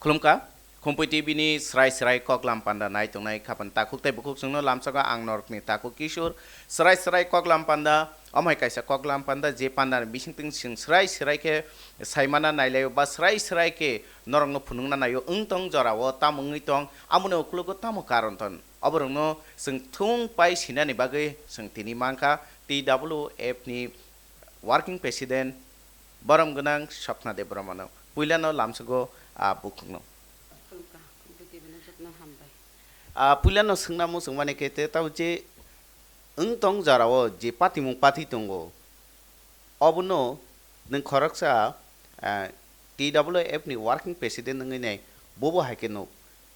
Klumka, Kumpu TV ni serai-serai kok lampanda naik tung naik kapan takuk teh bukuk sungno lamsaga ang nork ni takuk kisur serai-serai kok lampanda omai kaisa kok lampanda je panda bising ting sing serai-serai ke saimana naileo ba serai-serai ke norong no punung na nayo tong jorawo tamung tong amune uklugo tamu karon ton oborong no sing tung pai sina ni bagai sing tini mangka TWF ni working president Baram Gunang Shapna de Brahmano Puilano lamsago bukuk no Puilano sengnamu sengmane kete tau je tong jarawo je pati tunggo obuno neng khoraksa TWF ni working president nang ini bobo haikeno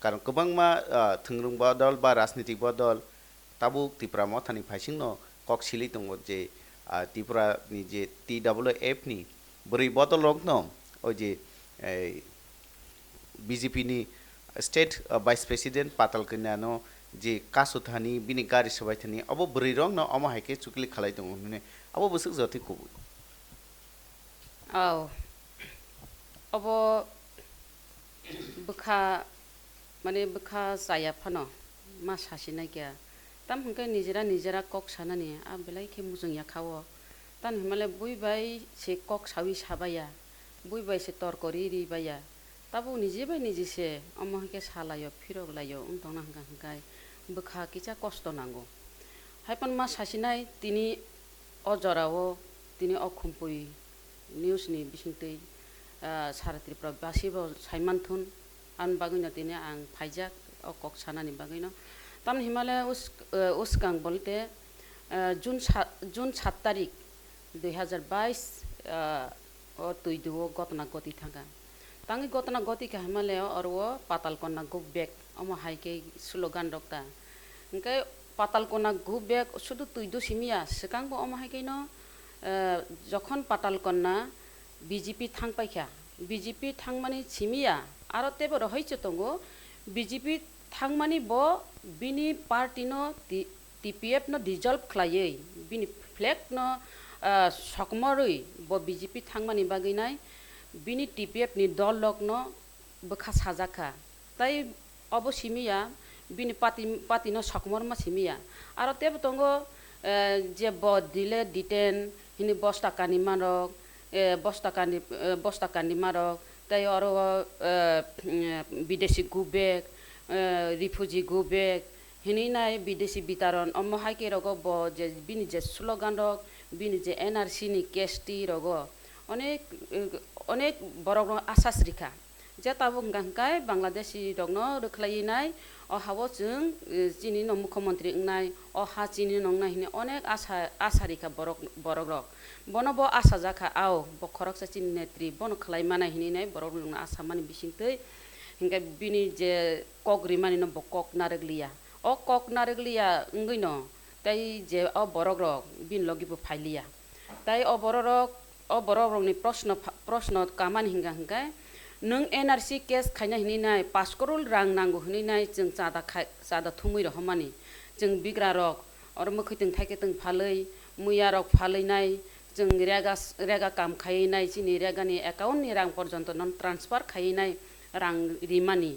karon kobang ma thengrung bodol ba rajnitik bodol tabuk tipra mothani phaising no kok sili tunggo je tipra ni je TWF ni beri bodol rokno o je BJP ni State Vice President Patal Kenyano je Kasuthani bini gari sabai thani abo beri rong no ama haike chukli khalai dong ne abo busuk jati ko abo bukha saya phano ma sasina kya tam hungke nijera kok sanani a belai ke mujung ya khawo tan himale bui bai se kok sawi sabaya bui bai se tor kori ri baya tabu nije bai nije se ama hike salayo phirok layo untong na hangkai bukha kicha kosto nango haipan ma sasinai tini ojarawo tini okhumpui news ni bisingtei saratri pra basibo saimanthun an bagina tini ang phaijak okok sanani bagino tam himalaya uskang bolte jun 7 तारिख 2022 tuidu gotna goti thanga tangi gotna goti ka himalaya orwo patal konna gubek ama haike slogan rokta engkai patal konna gubek শুধু tuidu simia sekangbo ama haike no যখন পাতাল কন্যা BJP থাং পাইখা BJP থাংমানি সিমিয়া আরো তেব রহইছে তঙ্গো BJP থাংমানি ব বিনি party ন TPF ন dissolved খ্লাयै বিনি ফ্লেগ ন সকমরই ব বিজেপি থাংমানি বাগিনাই বিনি টিপিএফ ni দল লক ন বখা সাজাখা তাই অব সিমিয়া বিনি পাতি ন সকমর মা সিমিয়া আরো তেব তঙ্গো যে ব দিলে detain hini bosta kani marok bosta kani marok tai oro bideshi gubek refugee gubek hini nai bideshi bitaron ommo haike rogo bo je bini je slogan rok bini je NRC ni kesti rogo অনেক বড় আশা শ্রীখা যে তাবো গাংকাই বাংলাদেশি রগনো রখলাই নাই অহাবো जों চিনি ন মুখ্যমন্ত্রী নাই অহা চিনি নংনাই হিনে অনেক আশা রেখা বড় রক বনব আশা জাখা আও বখরকসা চিনি নেত্রী বন খলাই মানাই হিনি নাই বড় রং আশা মানি বিসিংতৈ হিংকা বিনি যে কগরি মানি ন বকক নারগলিয়া অ কক নারগলিয়া ngৈ ন তাই যে অ বড় রক বিন লগিবো ফাইলিয়া তাই অ বড় রকনি প্রশ্ন কামান হিংকা नों NRC केस खायना हिनिनाय 5 करोड़ रां नांगौ हिनिनाय जों चादा थुमै रहमानि जों बिग्रा रक और मखैतों थाइकेतों फालै मैया रक फालैनाय जों रेगा काम खायनाय जिनि रेगानि एकाउन्टनि रां पर्यन्त नन ट्रान्सफार खायनाय रां रिमानि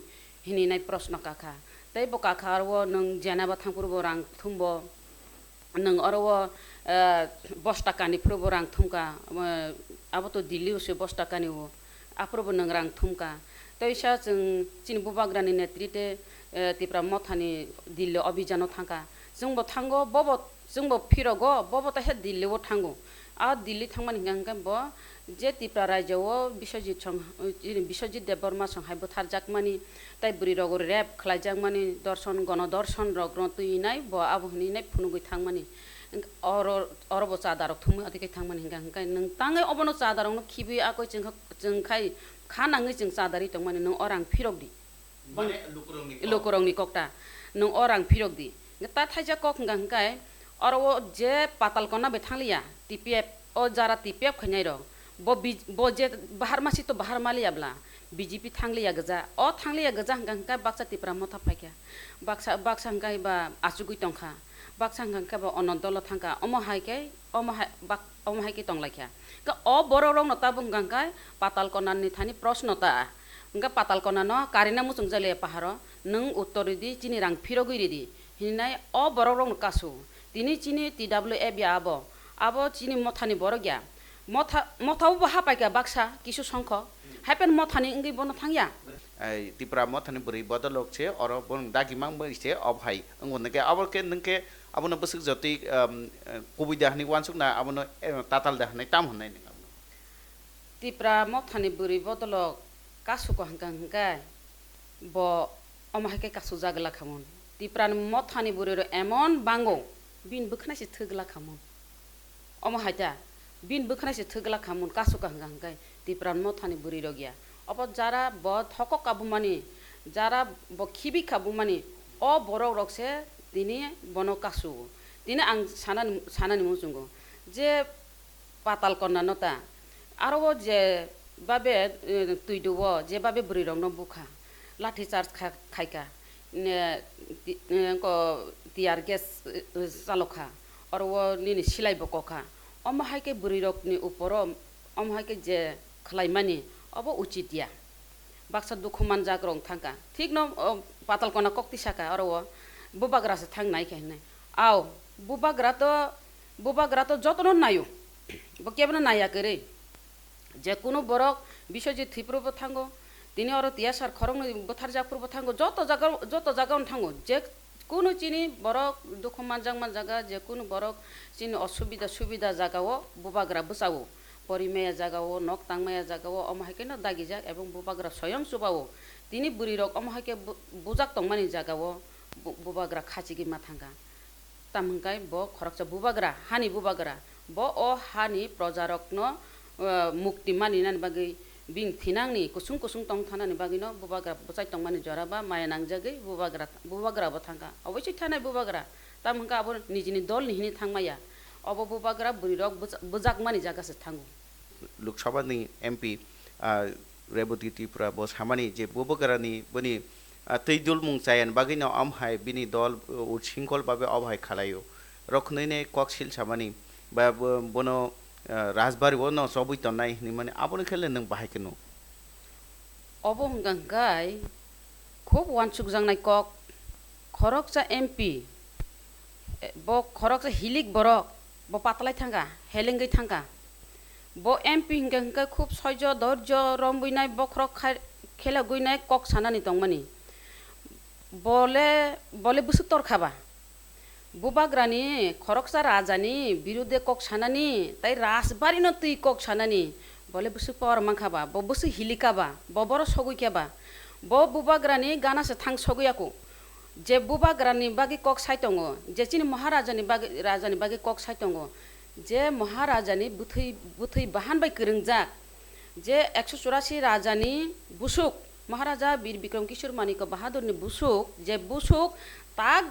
हिनिनाय प्रश्न काखा तै बकाखा आरो नों जेनाबा थांपुरबो रां थुमबो नों आरो 10 टाकानि फ्रबो रां थुमका आबोथ दिल्लीयावसो 10 टाकानि आप्रबो नों रां थुमका तैसा जों चिनबु बाग्रानि नेतृत्वे तिप्रा मथानि दिल्ली अभियानाव थांका जोंबो थांगो बबो जोंबो फिरगो बबो ताहे दिल्लीयाव थांगो आ दिल्ली थांमानि गांगा ब जे तिप्रा राज्योआव बिश्वजित देबबर्मा संहाय बुथारजाकमानि ताइ बुरि रग रेप खलायजाकमानि दर्शन गणदर्शन रग्र तुइनाय ब आबहनिनाय फुनुगै थांमानि अरबो चादारक थुमो आदिकै थांमानि गांगा नों ताङै अबनो चादारनो खिबि आकै जोंखाय खानाङै जों चादारि दंमानि नों अरां फिरगदि माने लुकुरंनि कक्टा नों अरां फिरगदि ता थाइजा कक गांगाय अरबो जे पाताल कना बे थांलिया टिपिएफ ओ Zara टिपिएफ खैनाय raw bo je bahar masi to bahar maliabla BJP थांलिया गजा अ थांलिया गजा गांगा बाक्सा तिप्रा मथा फाइका बाक्सा गाय बा आसुगुइ टंखा बाक्सा गांगा बा अनदल थांका अम हाइके टंलाइखा का अ बर रं नता बुं गांगा पाताल कनानि थानि प्रश्नता Engka patal kona no karina musung jale paharo nung uttori di chini rang phiro giri di hinai o borok rong kasu tini chini TWF ya abo chini mothani borok ya mothau bo hapai ka baksa kisu songkho hapen mothani ngi bono thangya tipra mothani buri bodolok che oro bon dagi mang bai che obhai ngon ke abor ke nungke abono busuk joti kubi dahni wansuk na abono tatal dahni tam honai ni tipra mothani buri bodolok kasu ko hangka bo omahake kasu jagla khamon tipran mothani buri ro emon bango bin bukhna se thugla khamon omahata bin bukhna se thugla khamon kasu ko hangka tipran mothani buri ro gya opo jara bo thoko kabumani jara bo khibi kabumani o borok rokse tini bono kasu tini ang sanani musungo je patal konna nota aro je babe tuiduwo je babe buri rong no bukha lathi charge khaika ko tiar gas salokha orwo nini silai bokokha omhaike buri rok ni uporo omhaike je khlaimani obo uchit ya baksa dukhuman jagrong thangka thik no patal kona kokti saka orwo bubagra se thang nai khenai aw bubagra to jotono nayo bo kebna naya kere je কোনো বরক বিশ্বজিৎ থিপ্রব থাঙ্গো তিনি or তিয়াসার খরং বথার জাপুর থাঙ্গো যত জায়গা থাঙ্গো যে কোনো চিনি বরক দুঃখ মানজাং জায়গা যে কোনো বরক চিনি অসুবিধা সুবিধা জায়গাও বুবাগ্রা বসাও পরিমেয়া জায়গাও নক তাংমায়া জায়গাও অমহাইকে ন দাগি যাক এবং বুবাগ্রা স্বয়ং সুবাও তিনি বুড়ি রক অমহাইকে বুজাক তংমানি জায়গাও বুবাগ্রা খাচিগি মাথাঙ্গা তামহাই ব খরকচা বুবাগ্রা হানি বুবাগ্রা ব ও হানি প্রজারক ন mukti mani nan bagai bing thinang ni kusung tong thana ni bagi no bubagra bosai tong mani jora ba maya nang jagai bubagra ba thangka oboi thana bubagra tam hangka abo nijini dol ni hini thangmaya obo bubagra buri rok bujak mani jaga se thangu Lok Sabha ni MP Reboti Tripura bo samani je bubagra ni boni teidul mung chayan bagi no amhai bini dol uchingkol babe obhai khalayo rokhnoi ne koksil samani ba bono রাজবাড়ি ও ন সবই তো নাই নি মানে আপনি খেলে নং বাহাই কেন অবং গঙ্গাই খুব ওয়ানসুক জাংনাই কক খরকসা এমপি ব খরকসা হিলিক বরক ব পাতলাই থাঙ্গা হেলেঙ্গৈ থাঙ্গা ব এমপি গঙ্গা খুব সহ্য ধৈর্য রমবইনাই ব খরক খেলা গইনাই কক সানানি তংমানি বলে বুসু তর খাবা বুবাগ্রানি খরকসা রাজানি বিরুদ্ধে কক সানানি তাই রাজবাড়ি ন তুই কক সানানি বলে বুসু পাওয়ার মাখাবা ব বুসু হিলিকাবা ব বড় সগুইকাবা ব বুবাগ্রানি গানাসে থাং সগুয়াকো যে বুবাগ্রানি বাকি কক সাইতঙ্গ যে চিনি রাজানি বাকি কক সাইতঙ্গ যে মহারাজানি বুথৈ বাহান বাই করংজাক যে 184 রাজানি বুসুক মহারাজা বীর বিক্রম কিশোর মানিক বাহাদুরনি বুসুক যে বুসুক তাক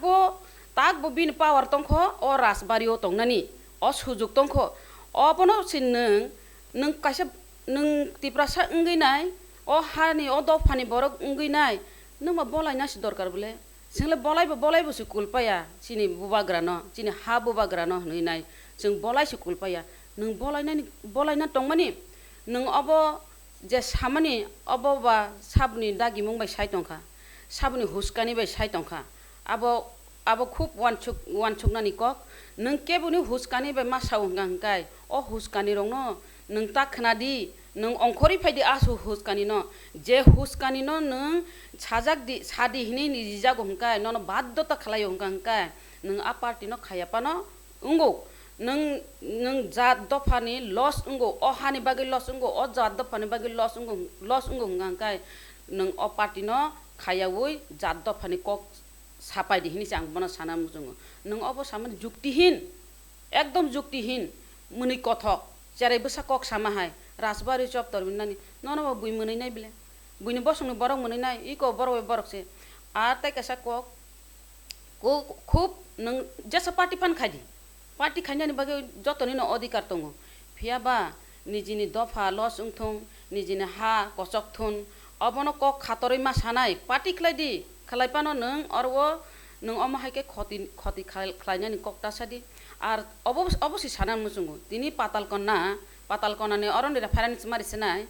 bo bin power tongkho o rasbario tongnani o sujug tongkho o bono sin nung kaisa nung tiprasa ngai nai o hani o dofani borok ngai nai nung ma bolai na si dorkar bole single bolai bo sukul paya sini bubagra no sini ha bubagra no hnoi nai sing bolai sukul paya nung bolai na tongmani nung obo je samani obo ba sabni dagi mung bai sai tongkha sabni huskani bai sai tongkha abo খুব ওয়ানসুক নানি cock নং কেবুনি হুসকানি বে মাসাও হংকাই o huskani rong no nung ta khnadi nung ongkhori phaidi asu huskani no je huskani no nung sajak di sadi hini ni jago hungkai no baddhota khalai hungkai nung a party no khayapa no ungo nung jat dofani loss ungo o hani bagi loss ungo o jat dofani bagi loss ungo hungkai nung o party no khayawui jat dofani kok সাপাই দিহিনি চাং বনা সানা মুজুঙ্গ নং of সামান যুক্তিহীন একদম যুক্তিহীন মুনি কথক যেরাইবো সাকক সামাহাই রাজবাড়ি chop তরবিনানি নন বুই মनै নাই বিলে বুইনি বসংনি বরক মनै নাই eco বরকছে আর তাই কাসা কক খুব নং যেসা পার্টি ফান খাইদি পার্টি খাইনানি বাগে যতনি ন অধিকার দङ ফিয়াবা निजिनि दफा लस उंथुं निजिनि हा कसक थुन अबनो কক खातरै मा सानाय पार्टी खलायदि खलायपानो नों अरवो नों अमाहायके खति खलायनानि ककटा सादि आर अबसि साना मुजुंगु दिनि पाताल कन्नानि अरन reference मारिसनाय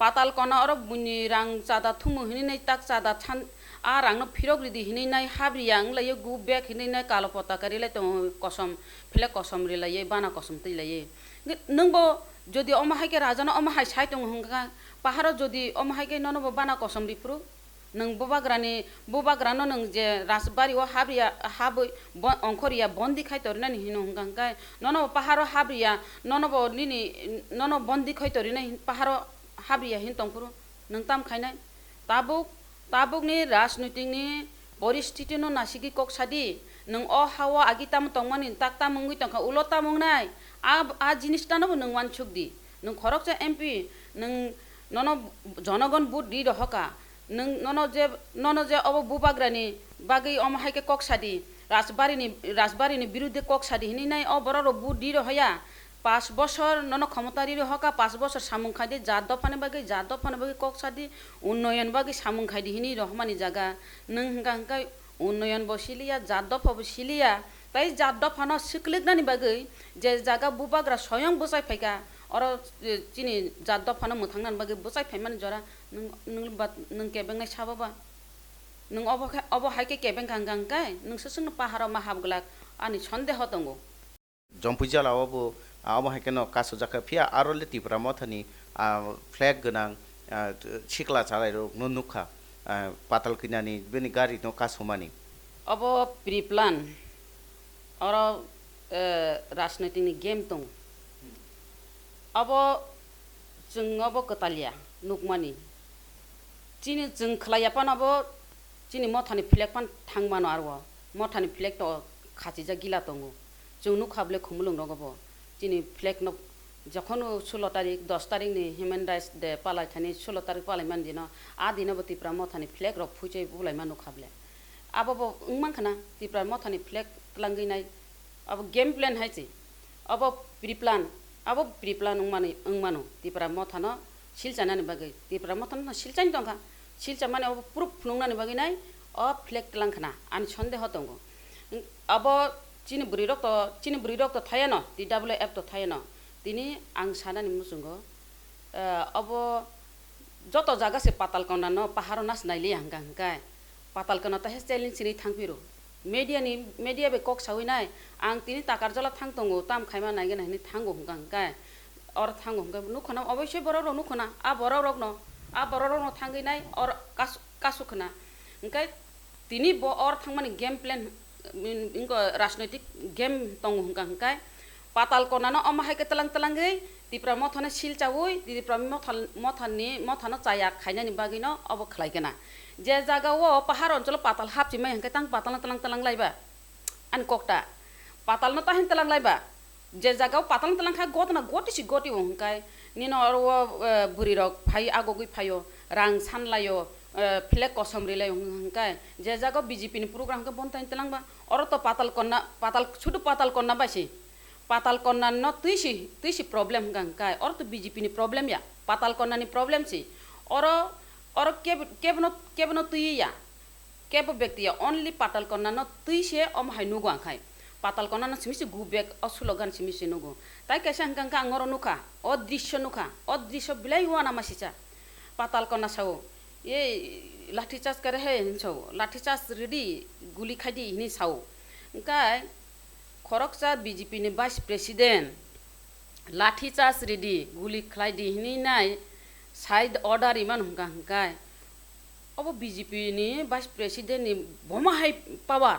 patal kona oro buni rang chada thumu hini nai tak chada chan a rang no phirok ridi hini nai habri yang lai gu bek hini nai kalo pota kari lai tong kosom phile kosom ri lai bana kosom ti lai nungbo jodi oma hai ke raja no oma hai sai tong hungka paharo jodi oma hai ke nono bana kosom ri pru nung bobagrano nung je rasbari o habria habu onkoria bondi khai torina ni hinu hungka nono paharo habria nono bo nini nono bondi khai torina paharo habria hin tongpuru nung tam khainai tabuk ni rajnaitik ni परिस्थिति no nasigi kok sadi nung o hawa agitam tongmani takta mungui tongka ulota mungnai a jinista no nung wan chukdi nung khorokcha mp nung nono janagon bud di rohaka nung nono je obo bubagrani bagi om haike kok sadi Rajbari ni বিরুদ্ধে cock সাদি হিনি নাই ও বড় বud di rohaya 5 বছর নন ক্ষমতারি হকা 5 বছর সামুং খাইদে জাত দফানে বাকি cock সাদি উন্নয়ন বাকি সামুং খাইদি হিনি রহমানি জায়গা নং হংকা উন্নয়ন বসিলিয়া জাত দফা বসিলিয়া তাই জাত দফানো সিকলিকনানি বাকি যে জায়গা বুবাগ্রা স্বয়ং বসাই ফাইকা আর চিনি জাত দফানো মোথাংনান বাকি বসাই ফাইমানি জরা নং কেবেংনাই সাবাবা নং অব হাইকে কেবেং গাंगांकाय নং সসং পাহাড় মাহাবগলাক আনি সন্দেহ দঙ্গো জম্পুজালা অবো আবো হাইকেন কাসো জাকা ফিয়া আরলে তিপ্রা মথানি ফ্ল্যাগ গনাং ছিকলা চালাই রক নুনুখা পাতাল কিনানি বেনি গাড়ি নো কাসোমানি अब प्री प्लान और राजनीतिक गेम दं अब जों अब कतालिया नुकमानि चिनि जों खलायापान अब चिनि मथानि फ्लेग पान थांमानो आरो मथानि फ्लेग तो खाथिजा गिला दङ जों नुखाबले खुमलुं दङबो चिनि फ्लेग न যখন 16 তারিখ 10 তারিখ নি হিউম্যান রাইটস ডে পালাই থানি 16 তারিখ পালাই মান দিন আ দিনবো তিপ্রা মথানি ফ্লেগ রক ফুইচै बुलाय मान नुखाबले अब उंमानखाना तिप्रा मथानि फ्लेग लांगैनाय अब गेम प्लान हाइछि अब प्रि प्लान उंमानो तिप्रा मथानो सिलचानानि बागै तिप्रा मथानो सिलचानि दंखा सिलचा माने अब प्रुफ फुनुंनानि बागैनाय अ फ्लेग लांखाना आनि सन्देह दङ अब चिनि बुरि रक्त थायानो DWF तो थायानो तिनि आं सानानि मुसुंगो अब जत जागा से पाताल कना न पाहारो नास नाइले हंगांकाय पाताल कना त हे चैलेंज सिनि थांपिरो मेडिया बे कक सावैनाय आं तिनि ताकार जला थां दंगो ताम खायमा नायगेन हनि थांगो हंगांकाय और थांगो हंगा नुखना अवश्य बरर नुखना आ बरर न थांगैनाय और कासुखना ओंकाय तिनि ब और थांमानि गेम प्लान इनको राजनैतिक गेम दङ हंगांकाय पाताल कनानो अमाहायके तलांगै तिप्रा मथाने सिलचावै तिप्रा मथानो चाया खायनानि बागैनो अब खलायगोना जे जागाव पाहार अञ्चल पाताल हाबसिमाय हंके तां पाताल तलां लायबा आन कक्टा पाताल न ताहिन तलां लायबा जे जागाव पाताल तलांखा गतना गति हंकाय निनो अर बुरि रक फाय आगगै फायो रां सानलायो फ्लेग कसमरिलाय हंकाय जे जागाव बीजेपी नि प्रोग्राम के बनताय तलांबा अर तो पाताल छुटु पाताल कन्ना बासि पाताल कन्ना न तुइसी प्रॉब्लम गंकाय और तो बीजेपी नि प्रॉब्लम या पाताल कन्ना नि प्रॉब्लम छि और केबनो तुइया केब व्यक्ति ओनली पाताल कन्ना न तुइसे अम हाइनुगो आखाय पाताल कन्ना न सिमिसि गुबेक असुलगान सिमिसि नुगो ताइ कैसा हंका अंगर नुखा अदृश्य बिलाय हुआना मासिचा पाताल कन्ना साव ए लाठी चार्ज करे हे हिनसाव लाठी चार्ज रेडी गुली खाइदि हिनि साव ओंकाय खरकसा बीजेपी नि वाइस प्रेसिडेंट लाठी चार्ज रेडी गुली खाइदि हिनि नाय साइड ऑर्डर इमान हंगाय अब बीजेपी नि वाइस प्रेसिडेंट नि बमा हाई पावर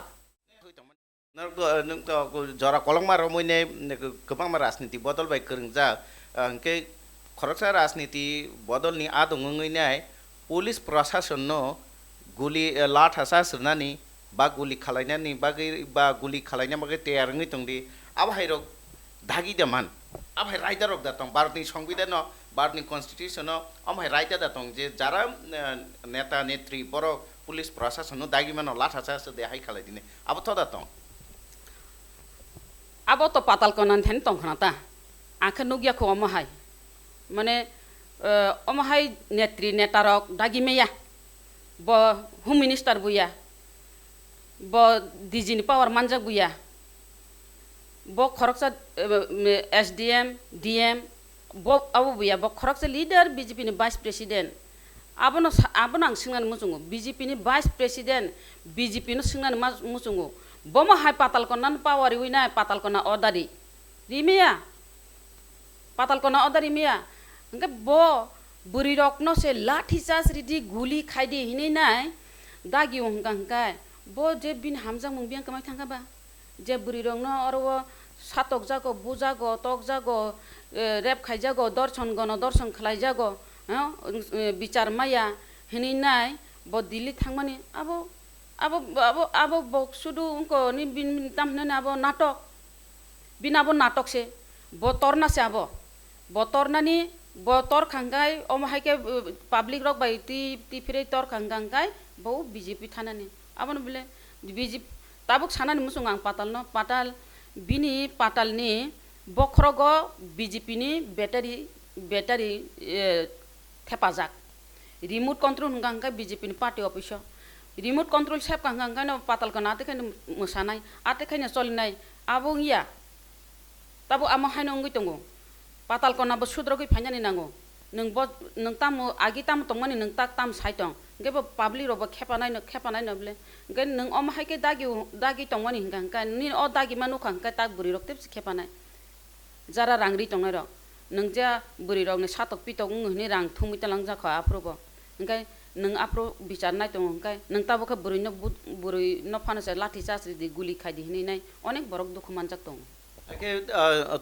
नों तो जरा कलंगमा रमैने गोबां राजनीति बदलबाय गोरोंजा अंके खरकसा राजनीति बदलनि आदङैनाय पुलिस प्रशासन न गुली लाठा सासरनानि बा गुली खालायनानि बागै बा गुली खालायना बागै तयारङै दंदि आबहायरक धागि दमान आबहाय राइटारक दातं भारतनि संविधान भारतनि कन्स्टिट्यूशन आबहाय राइटार दातं जे जारा नेता नेत्री बर पुलिस प्रशासन दागि मान लाठा सास दे हाय खालायदिने अब तो दातं अब तो पाताल कनान थेन तंखना ता आंखे नुगिया खो अमहाय माने अमहाय नेत्री नेतारक दागि मेया ब होम मिनिस्टर बुया ब डिजिनि पावर मानजाक बुया ब खरकसा SDM DM bo abo buya bo khorokse leader BJP ni vice president abono ang singnan musungu BJP ni vice president BJP no singnan musungu bomo hai patal konan pawari wina patal kona odari rimia patal kona odari mia engke bo buri rokno se lathi chas ridi guli khaidi hini nai dagi hongkangkai bo je bin hamjang mungbiang kamai thangka ba je buri rokno orwo satok jago bujago tok jago rep khaijago dorson gono dorson khlaijago bichar maya hini nai bo Delhi thangmani abo bo sudu unko ni bin tamne abo natok bin abo natok se bo torna se abo bo torna ni bo tor khangkai omhaike public rok bai ti fire tor khangkai bo BJP thanani abon bile BJP tabuk sanani musung ang patal no patal bini patal ni bokhrogo BJP ni battery thepajak remote control hangkai BJP ni party office remote control sep hangkai no patal kana ate khain musanai ate khain solinai abo iya tabu amo haino ngui tongo patal kona bo sudro goi phainani nango nung tamu agi tamu tongmani nung tak tam saitong nge bo public ro bo khepanai no ble nge nung om haike dagi tongmani hingka ni o dagi manu khangka tak buri rok tep khepanai jara rangri tongnai ro nung ja buri rok ni satok pitok ni rang thumi talang ja kha aprobo nge nung apro bichar nai tong nge nung tabu kha buri no phana se lathi chas di guli khadi hini nai onek borok dukh manjak tong Oke,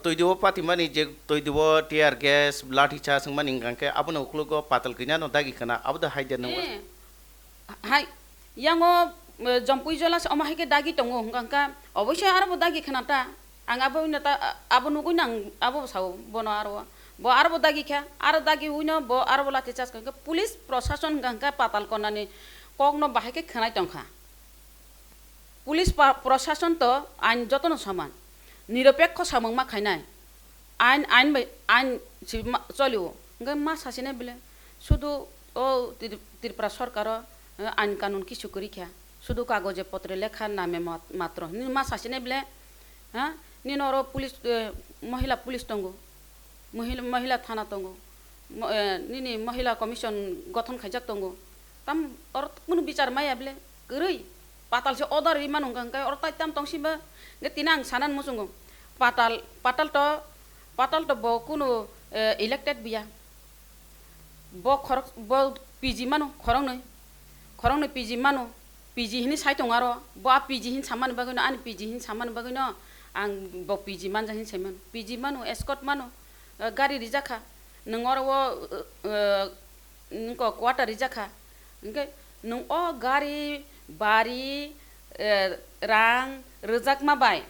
toiduo pati mani je toiduo tear gas lathi cha sangmani ngangke abono uklugo patal kinya no dagi kana aboda haide no hai yango jompui jola se omahike dagi tongo ngangka obosya arbo dagi khana ta ang abo nata abo nugu nang abo saw bono arbo dagi kha aro dagi uino bo arbo lathi chas ngangka police proshashan ngangka patal konani kokno bahike khanai tongkha police proshashan to ain jotono saman নিরপেক্ষ সামংমা খাইনাই আইন চলিও ওকে মা সাসিনে বলে শুধু ও ত্রিপুরা সরকার আইন কানুন কিছু করি খা শুধু কাগজে পত্রে লেখা নামে মাত্র মা সাসিনে বলে হ্যাঁ নিনর পুলিশ মহিলা পুলিশ দঙ্গ মহিলা থানা দঙ্গ নিনি মহিলা কমিশন গঠন খাইজাক দঙ্গ তাম অর কোনো বিচার মাইয়া বলে গরৈ patal se order iman ungkangkai or taitam tongsiba ge tinang sanan musungo patal to bo kuno elected biya bo PG mano khorong noi PG mano PG hini saitong aro bo PG hin saman bagino an PG hin saman bagino ang bo PG man jahin seman PG mano escort mano gari rijaka nungor wo nko quarter rijaka nge nung o gari bari rang rejak ma bai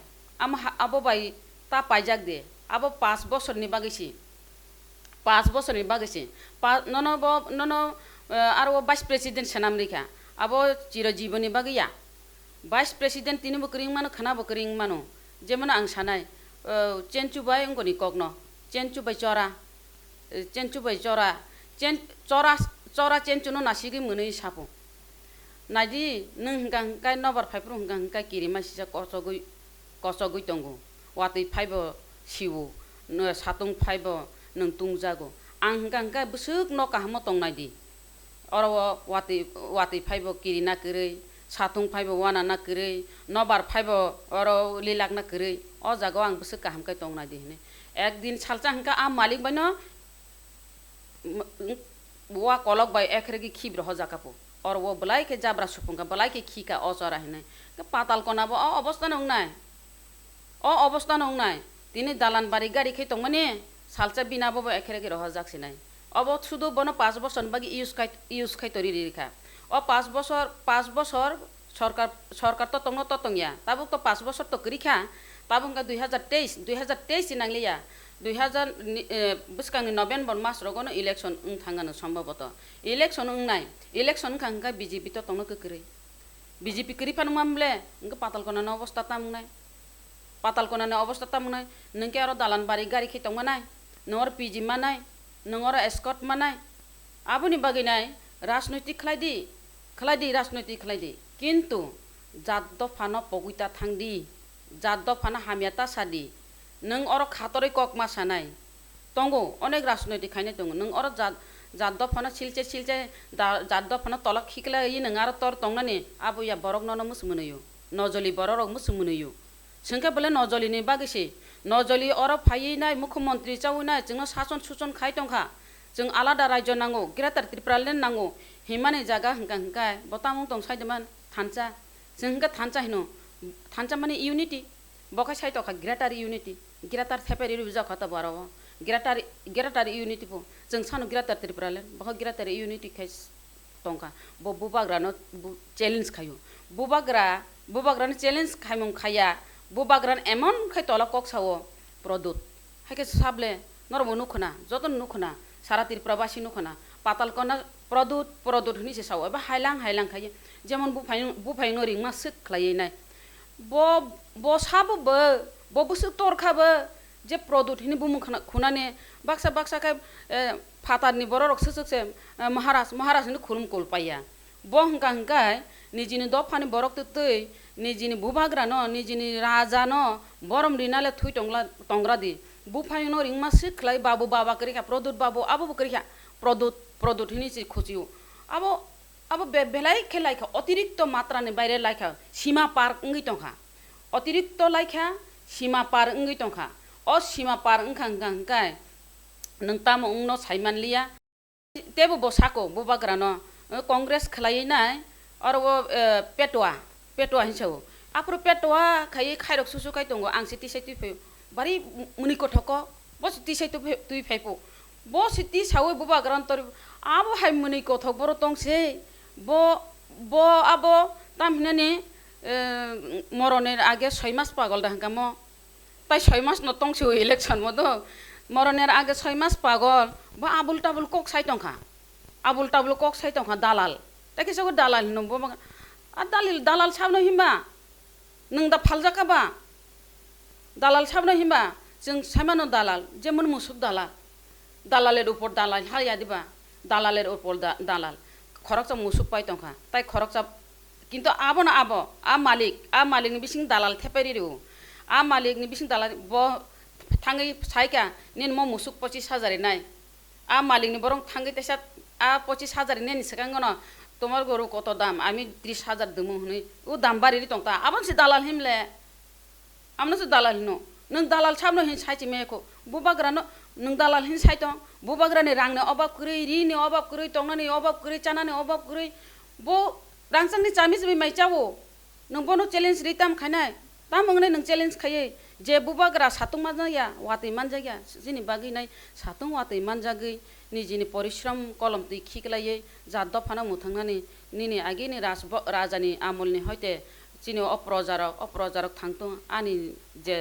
abo bai ta paijak de abo 5 বছর ni bagisi 5 বছর ni bagisi nono aro vice president sanam rekha abo chiro jiboni bagiya vice president tini bokring mano khana bokring mano jemon ang sanai chenchu bai ngoni kokno chenchu bai chora chenchu no nasigi munei sapo nadi nung hingkai nobar phaipro hingkai kiri masisa kosogui tongo wati phaibo siwo no satung phaibo nung tungjago ang hingkai busuk no kahmo tongnai di oro wati phaibo kiri na kirei satung phaibo wana na kirei nobar phaibo oro lilak na kirei o jago ang busuk kahamkai tongnai di hine ekdin salcha hingka am malik baino wa kolok bai ekhregi khibro hojakapo और वो बलाई के जाबरा सुपुंगा बलाई के खी का औसरा है नहीं पाताल को ना वो अवस्था नंगनाय तिनी दालान बारी गाड़ी खे तो मने सालचा बिना बो एखेरे के रह जाक्सि नाही अब सुदु बनो 5 বছর बागी यूज खाइ तरी रेखा ओ 5 বছর सरकार तो तंग तो तंगिया ताबु तो 5 বছর तो करिखा ताबुंगा 2023 नांगलिया 2000 बुसकांनि नभेम्बर मास रगनो इलेक्शन थांगानो सम्भवतः इलेक्शन नाय इलेक्शन खांगा बीजेपी तो तंग ककरै बीजेपी करि फान मामले इंग पाताल कोना अवस्था तामुनाय पाताल कोना अवस्था तामुनाय नंके आरो दालान बारी गाड़ी खे तंगमानाय नोर पीजी मानाय नोर एस्कॉट मानाय आबुनि बागिनाय राजनैतिक खलाइदी राजनैतिक खलाइदी किन्तु जात दफानो पगुइता थांदी जात दफानो हामियाता सादी नों अर खातरै कक मासानाय তঙ্গো অনেক রাজনৈতিক খাইনে দङ नों अर जाद फना सिलचे जाद फना तला खिकला इ नों आरो तर तंगनानि आबुया बरक नन मुसुमनयो नजलि बरक मुसुमनयो संखे बले नजलिनि बागैसे नजलि अर फायिनाय मुख्यमंत्री चावनाय जोंनो सासन सुसन खाय दंखा जों आलादा राज्य नांगौ ग्रेटार त्रिपुरालेण्ड नांगौ हिमानि जागा हंका बतामु दं साइदमान थानचा जोंगा थानचा हिनो थानचा माने यूनिटी बखा साइतखा ग्रेटार यूनिटी ग्रेटार थेपेरि रुजा खता बारो ग्रेटार यूनिटी पो जों सानो ग्रेटार त्रिपुरालेण्ड बखा ग्रेटार यूनिटी खाय दंखा बुबाग्रानो चैलेंज खायो बुबाग्रानो चैलेंज खायमं खाया बुबाग्रान एमन खाय तला कक सावो प्रदुत हायके साबले नरमो नुखना जतन नुखना सारा त्रिपुराबासी नुखना पातालकना प्रदुत हनिसे सावो एबा हायलां खायो जेमन बुफाय नो रिंमा सिक खलायै नाय ब साबो ब बुसु तोरखाबो जे प्रदुत हनि बुमु खुनाने बाक्सा खाय फातारनि बर रक्सससे महाराज नि खुरुम कोलपाया ब हंकाय निजिनि दफानि बरक तै निजिनि बुबाग्रा न निजिनि राजा न बरम रिनाले थुइ टंग्रा दि बुफाय नो रिंमा सिक खलाय बाबू बाबा करिखा प्रदुत बाबू आबो करिखा प्रदुत हनि से खोजियो अब बेलाय खेलायखा अतिरिक्त मात्रानि बायरे लायखा सीमा पार अंगै टंखा अतिरिक्त लायखा सीमा पार अंगै टंखा अ सीमा पार अंखाय नों ताम उंनो साइमानलिया तेबो बसाको बुबाग्रा न कांग्रेस खलायनाय और वो पेटवा हिंसाव आप्रो पेटवा खाय खायरक सुसु खाय दङ आं सिति साइति फै बारि मुनिको ठको बस तिसै तुइ फैपो बस सिति सावै बुबाग्रान तर आबो हाय मुनिको ठक बर तंसे ब आबो तामहिनानि मरनेर आगे 6 मास पागल दाहका म ताई 6 मास न तंसे इलेक्शन मदो मरनेर आगे 6 मास पागल ब आबुल टाबुल कक साइ टंखा आबुल टाबुल कक साइ टंखा दालाल ताके सगो दालाल न ब आ दालाल साबनो हिमबा नों दा फालजाकाबा दालाल साबनो हिमबा जों साइमानो दालाल जेमन मुसुक दालालेर उपर दालाल हाया दिबा दालालेर उपर दालाल खरकचा मुसुक पाइ टंखा ताई खरकचा किन्तु आबो ना आबो आ मालिकनि बिसिं दालाल थेपेरिरु आ मालिकनि बिसिं दालाल ब थाङै साइका निन म मुसुक 25,000 नाय आ मालिकनि बरं थाङै तेसा आ 25,000 नेनि सकांगन তোমার গরু কত দাম আমি 30,000 দমু হনি ও দাম বাড়ি টংতা আবনসে দালাল হিমলে আমনসে দালাল হিনো नों दालाल साबनो हिन साइति मेको बुबाग्रानो नों दालाल हिन साइतं बुबाग्रानि रांनो अभाब करै रिनि अभाब करै टंनानि अभाब करै चानानि अभाब करै बो रांसांनि चामिस बे माइचावो नों बनो चैलेंज रिताम खानाय ता मंगने नों चैलेंज खायै जे बुबाग्रा सातुं मानजाया वातै मानजाया जिनि बागै नाय सातुं वातै मानजागै निजिनि परिश्रम कलम तै खिकलायै जाद दफाना मुथांनानि निनि आगेनि राजानि आमलनि हयते चिनि अप्रजारक थांतो आनि जे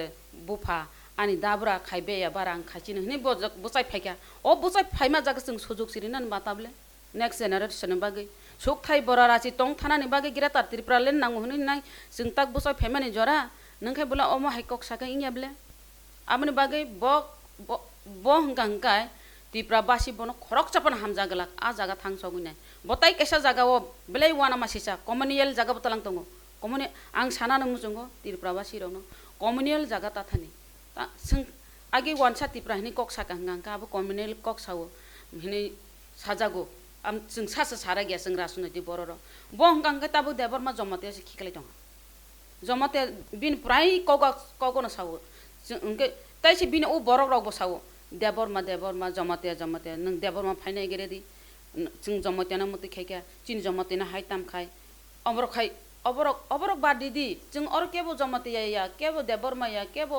बुफा आनि दाब्रा खायबेया बारां खाचिनो हनि बजाय फायका अ बजाय फायमा जागा जों सुजुग सिरिनान बाताबले नेक्स्ट जेनारेशन बागै सुख थाय बरा रासि टं थानानि बागै ग्रेटार त्रिपुरालेण्ड नांगौ हनि नाय जों ताक बजाय फायमानि जरा नोंखाय बोला अमा हाइकक साका इंयाबले आमनि बागै ब हंकाय त्रिपुरा बासि बनो खरक चापन हामजा गलाक आ जागा थांसगुनाय बताय केसा जागाव बेलाय वाना मासिसा कम्युनियेल जागा बतलां दङ कम्युनि आं सानानो मुजंगो त्रिपुरा बासि रनो कम्युनियेल जागा ताथानि ता जों आगे वानसा त्रिपुरा हनि कक साका हंका आबो कम्युनियेल कक सावो हनि साजागो आम जों सासा सारा गया जों राजनैतिक बरर ब हंका ताबो देबरमा जमाते खिखलाय दङ जमाते बिन प्राय कगनो सावो जों उनके ताइसे बिन ओ बरक रावबो सावो देबरमा जमाते नों देबरमा फाइनाय गेरेदि जों जमातेना मते खायका चिन जमातेना हाइताम खाय अबरक बादिदि जों और केबो जमाते या केबो देबरमा या केबो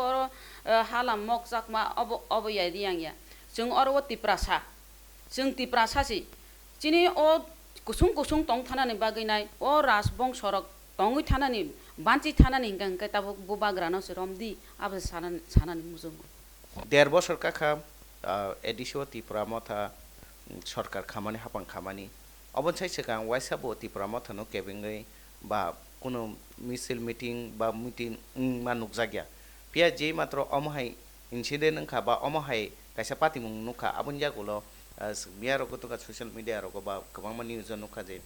हाला मक जाकमा अब या रियांया जों और ओ तिप्रासासि चिनि ओ गुसुं टं थानानि बागैनाय ओ राजबंश सरक टंगै थानानि बानचि थानानि हंका ताबो बुबाग्रानो रमदि आबो सानानि मुजंगो 1.5 বছর কাকা এডিশো ত্রিপুরা মথা সরকার খামানি হাপাং খামানি অবনসাই সেখান ওয়াইসাবো ত্রিপুরা মথানো কেবিংই বা কোনো মিছিল মিটিং বা মিটিং মানুক জায়গা পিয়া যে মাত্র অমহাই ইনসিডেন্ট নখা বা অমহাই কাইসা পাতি মুং নুখা আবন জাগুলো মিয়া রকো তো সোশ্যাল মিডিয়া রকো বা গোबां मानि निउज नुखा जे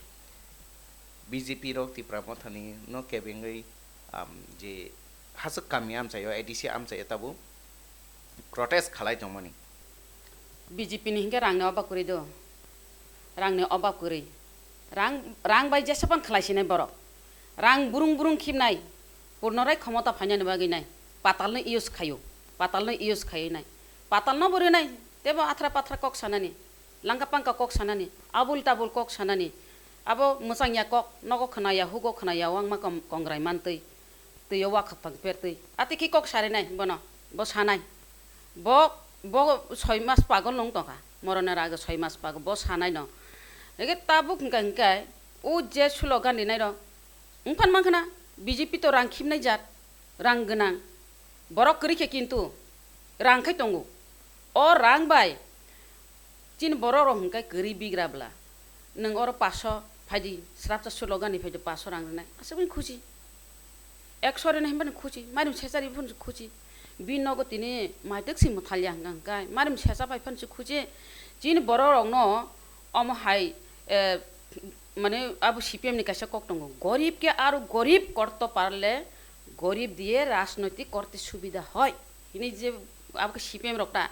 बीजेपी रक ত্রিপুরা মথানি ন কেবিংই जे हासक कामी आमचायो एडिसी आमचायो ताबो protest khalai tongmani BJP ni hingga rangnya obak kuri do, rangnya obak kuri, rang bai jesapan khalasi nai borok, rang burung khimnai, purnorai khamata phanya ni bagi nai, patal ni use khayo nai, patal na buri nai, tebo atra kok sanani, langka pangka kok sanani, abul kok sanani, abo musangya kok, noko khanaya hugo khanaya wang ma kongrai mantui, tuyo wak pang pertui, ati ki kok sare nai, bono, bo sanai, bo 6 মাস পাগল নং তকা মরণের আগে 6 মাস পাগল বস হানাই ন এগে তাবুক গাঙ্কাই ও যে slogan দিনাই র উনফান মাংখানা BJP তো রাং খিমনাই জাত রাং গোনাं বরক করিখে কিন্তু রাংখাই তঙ্গু ও রাং বাই চিন বড় র হংকাই গরি বিগ্রাবলা নং অর 500 ফাইদি স্রাপটা স্লোগান नि ফাইদি 500 রাং নাই আসবে খুশি 100 রে নাই মানে খুশি মারিম ছেসারি ফোন খুশি বিনগো তিনি মাইদক সিম থালিয়া গাঙ্কাই মারিম ছেসা পাইফান সে খুঁজে জিন বড় রং ন অমহাই মানে আবু সিপিএম নি কাছে কক দঙ্গ গরিব কে আর গরিব করতে পারলে গরিব দিয়ে রাজনৈতিক করতে সুবিধা হয় ইনি যে আবু সিপিএম রকটা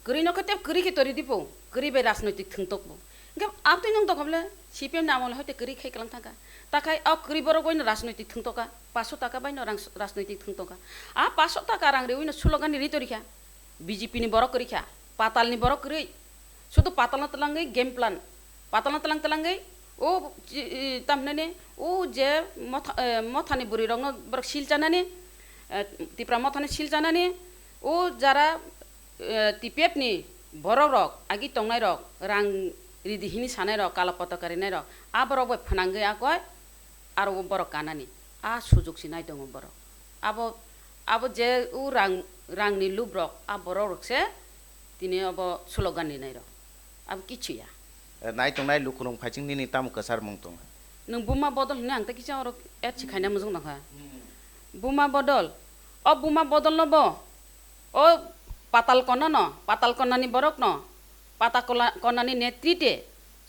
গরি নকতে গরি কে তরি দিপো গরিবে রাজনৈতিক থংতকবো গে আপনি নং দকবলে সিপিএম নামল হয়তো গরি খাইকলাং থাকা তাকাই আ গরিবর বইন রাজনৈতিক থংতকা 500 টাকা বাইন রাজনৈতিক থংতকা আ 500 টাকা রাং রে উইন স্লোগান নি তরিখা বিজেপি নি বড় করিখা পাতাল নি বড় করি শুধু পাতাল না তলাঙ্গই গেম প্ল্যান পাতাল না তলাঙ্গই ও তামনে ও যে মথানি বুড়ি রং বড় শিল জানানি তিপ্রা মথানি শিল জানানি ও যারা টিপিএফ নি বড় রক আগি টংনাই রক রাং রিদিহিনি সানাই রক কালা পতাকারি নাই রক আ বড় বই ফনাঙ্গে আকয় আর ও বড় কানানি আ সুযোগ সিনাই দङ বড় আবো যে ও রাংনি লুব্রক আ বড় রকসে তিনি অব স্লোগান নি নাই রক আব কিছুয়া নাই তংনাই লুকুরং ফাইচিং নিনি তাম কাসার মং তং नों बुमा बदल होनो आं ता किसा अर एट सिखायना मोजां दंखा बुमा बदल नब ओ पाताल कनानि बरक न पाता कनानि नेतृत्वे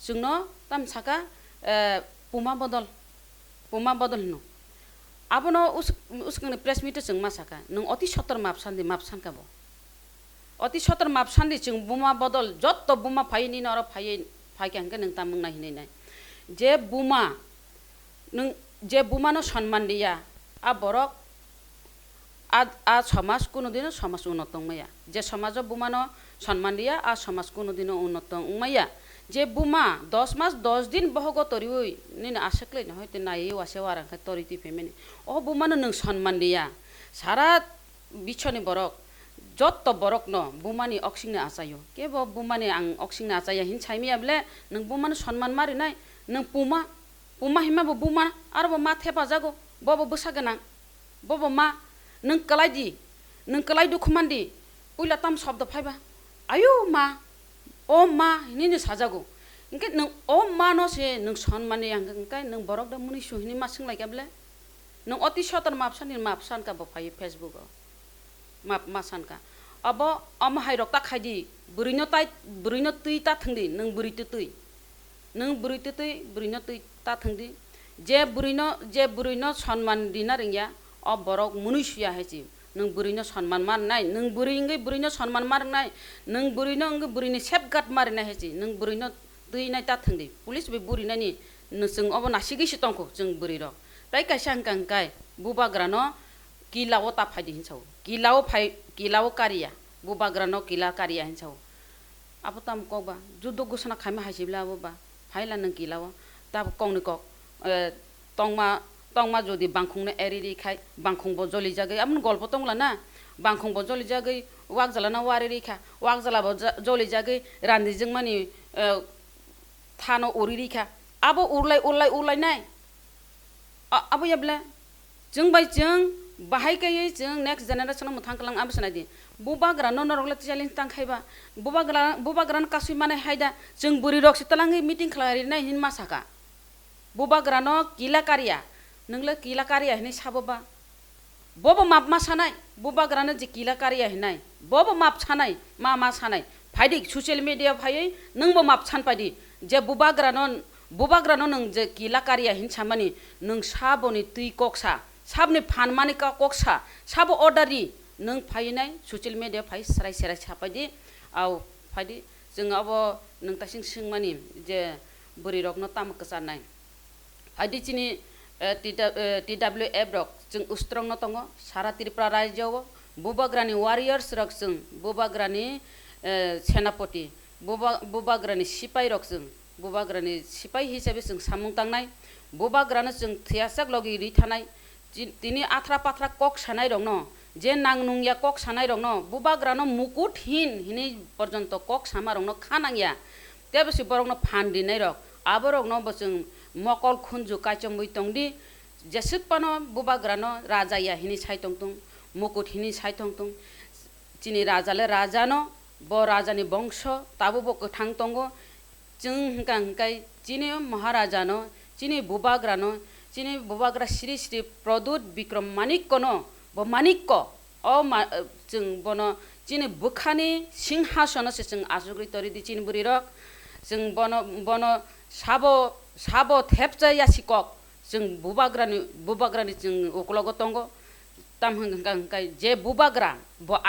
जोंनो ताम साका पुमा बदल नो आबनो उसकने प्रेस मिट जों मा साका नों अति सतर मापसानकाबो अति सतर मापसानदि जों बुमा बदल जत्त बुमा फायनि न अर फायके हांके नों ताम मुंनाय हिनाय जे बुमा न सम्मान दिया आ बरक आ समाज कोनोदिनो समाज उन्नत मैया जे समाज बुमा न सम्मान दिया आ समाज कोनोदिनो उन्नत मैया जे बुमा 10 मास 10 दिन बहग तरी निन आसक्ले न हयते नायै वासे वारांखा तरिति फेमेनि ओ बुमा न सम्मान दिया सारा बिछनि बरक जत्त बरक न बुमानि अक्सिंनो आचायो के बुमानि आं अक्सिंनो आचाया हिन साइमियाब्ले नों बुमानो सम्मान मारिनाय नों पुमा हिमाबो बुमा आरो मा थेपा जागो बबो बोसा गोनां बबो मा नों कलाय दुखुमानदि उइला ताम शब्द फाइबा आयु मा ओ मा हिनिनो साजागो इनके नों ओ मा नसे नों सम्माननि आंकाय नों बरक दा मुनि सुहिनि मा सोंलायगाबले नों अति सतर मापसानका बफायो फेसबुकआव मा सानका अब अमहाय रक्ता खायदि बुरैनो तै ता थंदि नों बुरैनो तै ता थंदि जे बुरैनो सम्मान दिना रिंया अ बरक मुनिसिया हेसि नों बुरैनो सम्मान मारनाय नों बुरैनो सम्मान मारनाय नों बुरैनो सेफगार्ड मारनाय हेसि नों बुरैनो दैनाय ता थंदि पुलिस बे बुरैनायनि नों अब नासिगैसो तंखौ जों बुरै रक ताइ कायसा हांकाय बुबाग्रानो किलाव ता फायदि हिंसाव किलाव कारिया बुबाग्रानो किला कारिया हिंसाव अब ताम कबा जुद्ध घोषणा खाइमा हासिब्ला बा फाइला नों किलाव ताब कौनि कक तंमा जदि बांखुंनो एरिरि खाय बांखुंबो जलि जागै आमन गल्प तंला ना बांखुंबो जलि जागै वागजालाना वारिरि खा वागजालाबो जलि जागै रान्दिजों मानि थानो ओरिरि खा आबो उरलायनाय आबो याब्ला जों बाहायगैयै जों नेक्स्ट जेनेरेशन मोथांखलां आबसनादि बुबाग्रानो नरगला चेलेंज तांखायबा बुबाग्रानो कासुइ माने हायदा जों बुरि रक्सि तलाङै मिटिं खालारिनाय हिन मासाका बुबाग्रानो किलाकारिया नोंले किलाकारिया हिनै साबोबा बबो माप मा सानाय बुबाग्रानो जे किलाकारिया हिनाय बबो माप सानाय मा सानाय फायदि ससियेल मिडिया फायै नोंबो माप सानपादि जे बुबाग्रानो नों जे किलाकारिया हिन सामानि नों साबोनि तै कक्सा साबनि फानमानि का कक्सा साबो अर्डारि नों फायनाय ससियेल मिडिया फाय सराय सापादि आव फायदि जों अब नोंतासिं सोंमानि जे बोरै रकनो ताम कसानाय फायदि चिनि TWF रक जों उस्त्रंग न तंग सारा त्रिपुरा राज्योआव बुबाग्रानि वारियर्स रक जों बुबाग्रानि सेनापति बुबाग्रानि सिपाही रक जों बुबाग्रानि सिपाही हिसाबै जों सामुं तांनाय बुबाग्रानो जों थियासाक लगी रि थानाय तिनि आथ्रा पाथ्रा कक सानाय रंग न जे नांनुंया कक सानाय रंग न बुबाग्रानो मुकुटहीन हिनि पर्यन्त कक सामा रंग न खानांया तेबसि बरंग न फान्दिनाय रक आबो रंग न बसों मकल खुनजु काचमुइ तंदि जेसुकपानो बुबाग्रानो राजाया हिनि साइतंतुं मुकुट हिनि साइतंतुं चिनि राजाले राजानो ब राजानि वंश ताबो ब गोथां तंगो जों हंकाय चिनि महाराजानो चिनि बुबाग्रा श्री श्री प्रदुत विक्रम मानिक्यनो ब मानिक्य जों बनो चिनि बुखानि सिंहासन से जों आजुग्रि तरिदि चिनि बुरिरक जों बनो साबो थेपजा यासिकक जों बुबाग्रानि जों उकलग तंगो ताम हंकाय जे बुबाग्रा ब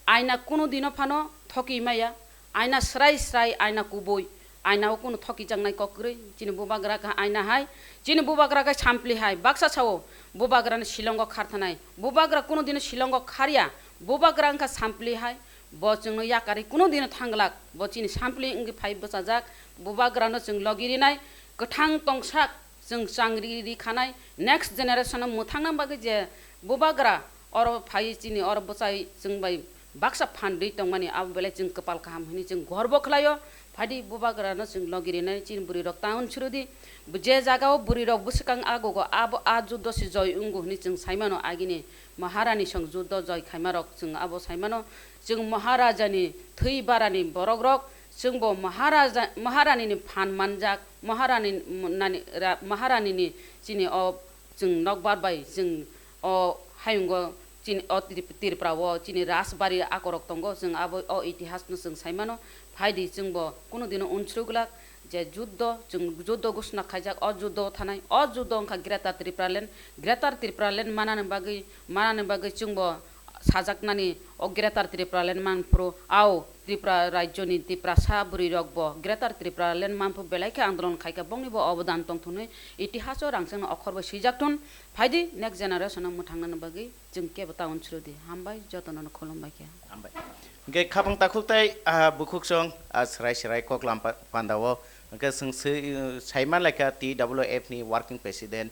आयना कुनु दिनो फानो थकी माया आयना स्राय आयना कुबोय आयना कुनु थकी जांनाय कक्रै चिनि बुबाग्रा का आयना हाय चिनि बुबाग्रा का सामप्लि हाय बाक्सा छावो बुबाग्रानि शिलंग खारथानाय बुबाग्रा कुनु दिनो शिलंग खारिया बुबाग्रा का सामप्लि हाय ब जोंनो याकारि कुनु दिनो थांगलाक ब चिनि सामप्लि इंगि फाइ बसाजाक बुबाग्रानो जों लगिरिनाय गोथां तंसाक जों चांग्रिरि खानाय नेक्स्ट जेनेरेशन मुथांनां बागै जे बुबाग्रा और फाइ चिनि और बसाय जों बाय बाक्सा फान्दै तंमानि आब बेले जों कपाल काहाम हिनि जों गर्व खलायो फादि बुबाग्रानो जों लगिरिनाय चिन बुरि रक टाउन सुरुदि जे जागाव बुरि रक बुसकां आगोगो आब जुद्ध सि जय उंगु हिनि जों साइमानो आगिनि महारानी सं जुद्ध जय खाइमारक जों आब साइमानो जों महाराजानि थै बारानि बरक रक जों ब महारानीनि फान मानजाक महारानीनि चिनि जों नगबारबाय जों हायुंग चिनि तिरप्राव चिनि राजबारी आकरक तंगो जों आब इतिहासनो जों साइमानो फायदि जों ब कुनु दिनो उनस्रुगलाक जे जुद्ध घोषणा खाइजाक जुद्ध थानाय जुद्ध अंखा ग्रेटार त्रिपुरालेण्ड मानानो बागै जों ब साजाकनानि ग्रेटार त्रिपुरालेण्ड मानफ्रो आव त्रिपुरा राज्यनि त्रिपुरा सा बुरि रक ब ग्रेटार त्रिपुरालेण्ड मानफ्रो बेलायखे आन्दोलन खाइका बंनि ब अबदान तंथुनै इतिहासो रांसंनो अखरबो सिजाकथुन फायदि नेक्स्ट जेनेरेशन मुथांनो बागै जों केबता उनस्रुदि हामबाय जतननो खुलुमबाय के हामबाय गे खाबं ताखुकताय बुखुकसं स्राय कक्लाम पान्दावो गे जों साइमान लाइका TWF नि वर्किंग प्रेसिडेंट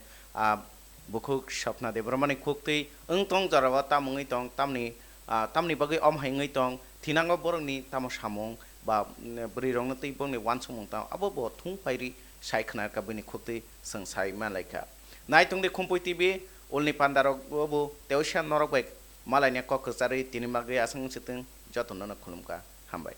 बुखुक सपना देब्रमानि खुक्तै तंग जरावा तामुङै तंग तामनि बागै हाइङै तंग थिनांगो बरंनि तामो सामुं बा बुरि रंनो तै बंनि वान समं ताम आबो ब थुं फाइरि साइखना काबनि खुक्तै जों साइमान लाइका नायतंदे खुम्पुइ टिभि उलनि पान्दारक बो तेवसिया नरक बाय मालायनि ककजारै तिनि बागै आसं सितों जतननो खुलुमका हामबाय